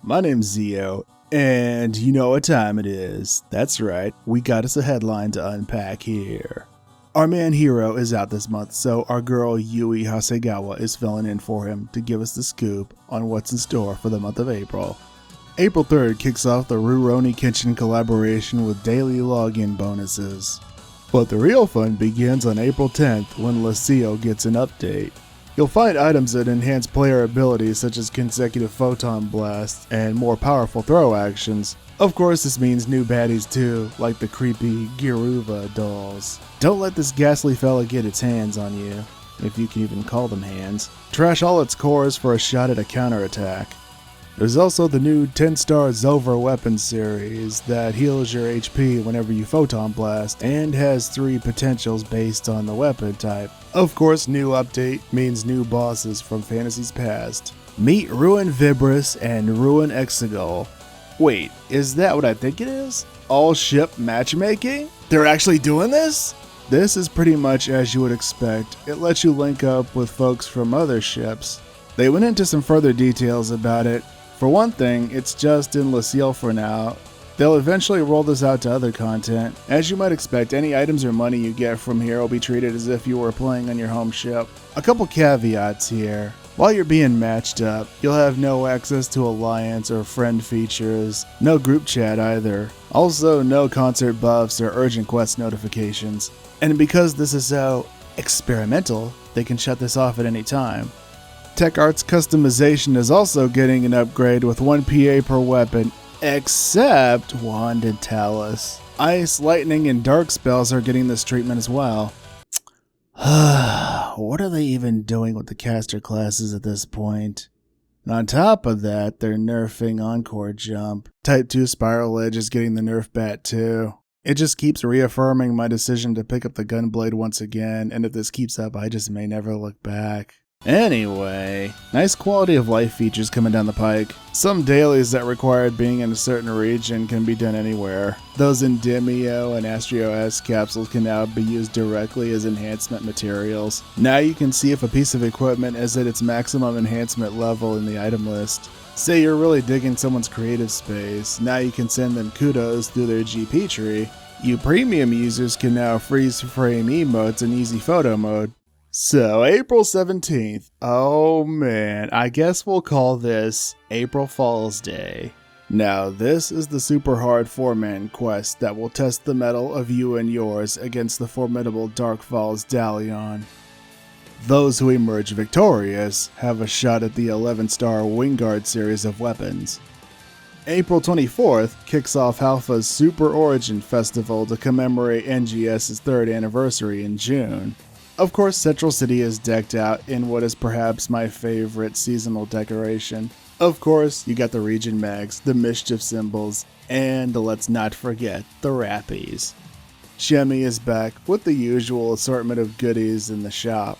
My name's Zio, and you know what time it is. That's right, we got us a headline to unpack here. Our man Hiro is out this month, so our girl Yui Hasegawa is filling in for him to give us the scoop on what's in store for the month of April. April 3rd kicks off the Rurouni Kenshin collaboration with daily login bonuses. But the real fun begins on April 10th when Lucio gets an update. You'll find items that enhance player abilities such as consecutive photon blasts and more powerful throw actions. Of course, this means new baddies too, like the creepy Giruva dolls. Don't let this ghastly fella get its hands on you, if you can even call them hands. Trash all its cores for a shot at a counterattack. There's also the new 10-star Zover weapon series that heals your HP whenever you photon blast and has 3 potentials based on the weapon type. Of course, new update means new bosses from Fantasy's past. Meet Ruin Vibris and Ruin Exegol. Wait, is that what I think it is? All ship matchmaking? They're actually doing this? This is pretty much as you would expect. It lets you link up with folks from other ships. They went into some further details about it. For one thing, it's just in Lucille for now. They'll eventually roll this out to other content. As you might expect, any items or money you get from here will be treated as if you were playing on your home ship. A couple caveats here. While you're being matched up, you'll have no access to alliance or friend features, no group chat either. Also, no concert buffs or urgent quest notifications. And because this is so experimental, they can shut this off at any time. Tech Art's customization is also getting an upgrade with 1 PA per weapon, except Wand and Talus. Ice, Lightning, and Dark spells are getting this treatment as well. What are they even doing with the caster classes at this point? And on top of that, they're nerfing Encore Jump. Type 2 Spiral Edge is getting the nerf bat too. It just keeps reaffirming my decision to pick up the Gunblade once again, and if this keeps up, I just may never look back. Anyway, nice quality of life features coming down the pike. Some dailies that required being in a certain region can be done anywhere. Those Endymion and Astro S capsules can now be used directly as enhancement materials. Now you can see if a piece of equipment is at its maximum enhancement level in the item list. Say you're really digging someone's creative space, now you can send them kudos through their GP tree. You premium users can now freeze frame emotes in easy photo mode. So, April 17th, oh man, I guess we'll call this April Falz Day. Now, this is the super hard 4-man quest that will test the mettle of you and yours against the formidable Dark Falz Dalion. Those who emerge victorious have a shot at the 11-star Wingguard series of weapons. April 24th kicks off Alpha's Super Origin Festival to commemorate NGS's 3rd anniversary in June. Of course, Central City is decked out in what is perhaps my favorite seasonal decoration. Of course, you got the region mags, the mischief symbols, and let's not forget the Rappies. Shemi is back with the usual assortment of goodies in the shop.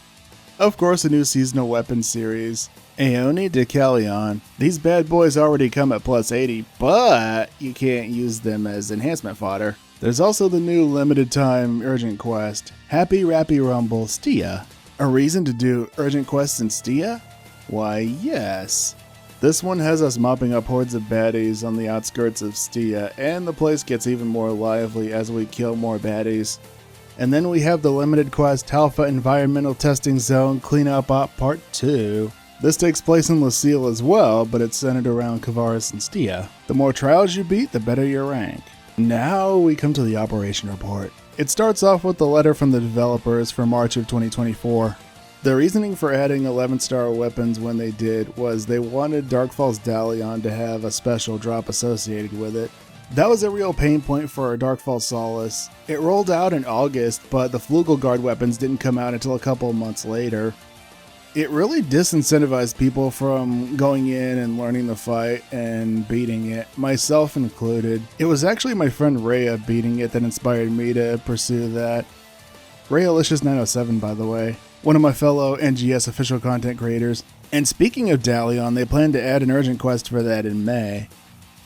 Of course, a new seasonal weapon series, Aeoni Decalion. These bad boys already come at plus 80, but you can't use them as enhancement fodder. There's also the new limited time urgent quest, Happy Rappy Rumble Stia. A reason to do urgent quests in Stia? Why yes. This one has us mopping up hordes of baddies on the outskirts of Stia, and the place gets even more lively as we kill more baddies. And then we have the limited quest Alpha Environmental Testing Zone Cleanup Op Part 2. This takes place in Lucille as well, but it's centered around Kavaris and Stia. The more trials you beat, the better your rank. Now we come to the operation report. It starts off with the letter from the developers for March of 2024. The reasoning for adding 11-star weapons when they did was they wanted Dark Falz Dalion to have a special drop associated with it. That was a real pain point for Dark Falz Solace. It rolled out in August, but the Flugelguard weapons didn't come out until a couple of months later. It really disincentivized people from going in and learning the fight and beating it, myself included. It was actually my friend Rhea beating it that inspired me to pursue that. Rhealicious907, by the way, one of my fellow NGS official content creators. And speaking of Dalion, they plan to add an urgent quest for that in May.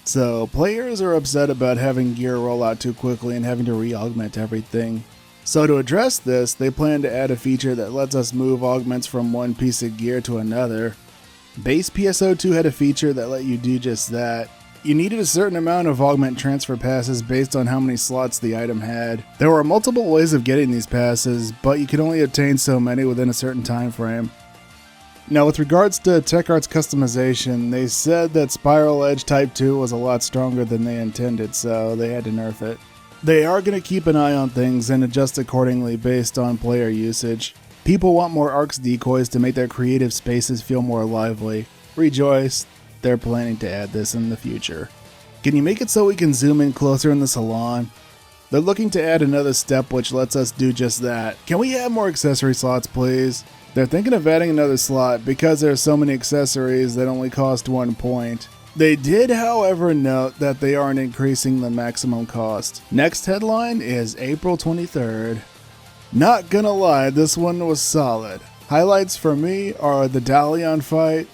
So players are upset about having gear roll out too quickly and having to re-augment everything. So to address this, they plan to add a feature that lets us move augments from one piece of gear to another. Base PSO2 had a feature that let you do just that. You needed a certain amount of augment transfer passes based on how many slots the item had. There were multiple ways of getting these passes, but you could only obtain so many within a certain time frame. Now with regards to TechArt's customization, they said that Spiral Edge Type 2 was a lot stronger than they intended, so they had to nerf it. They are going to keep an eye on things and adjust accordingly based on player usage. People want more Arcs decoys to make their creative spaces feel more lively. Rejoice, they're planning to add this in the future. Can you make it so we can zoom in closer in the salon? They're looking to add another step which lets us do just that. Can we have more accessory slots, please? They're thinking of adding another slot because there are so many accessories that only cost 1 point. They did, however, note that they aren't increasing the maximum cost. Next headline is April 23rd. Not gonna lie, this one was solid. Highlights for me are the Dalion fight,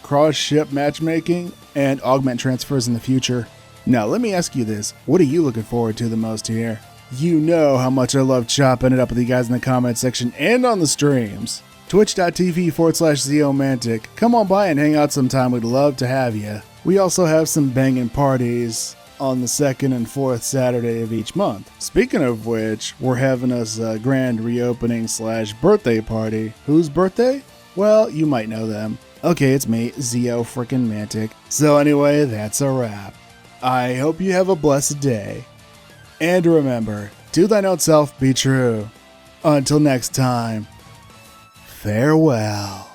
cross-ship matchmaking, and augment transfers in the future. Now let me ask you this, what are you looking forward to the most here? You know how much I love chopping it up with you guys in the comment section and on the streams. Twitch.tv/Zeomantic. Come on by and hang out sometime, we'd love to have you. We also have some banging parties on the 2nd and 4th Saturday of each month. Speaking of which, we're having us a grand reopening / birthday party. Whose birthday? Well, you might know them. Okay, it's me, Zeo frickin' Mantic. So anyway, that's a wrap. I hope you have a blessed day. And remember, to thine own self be true. Until next time, farewell.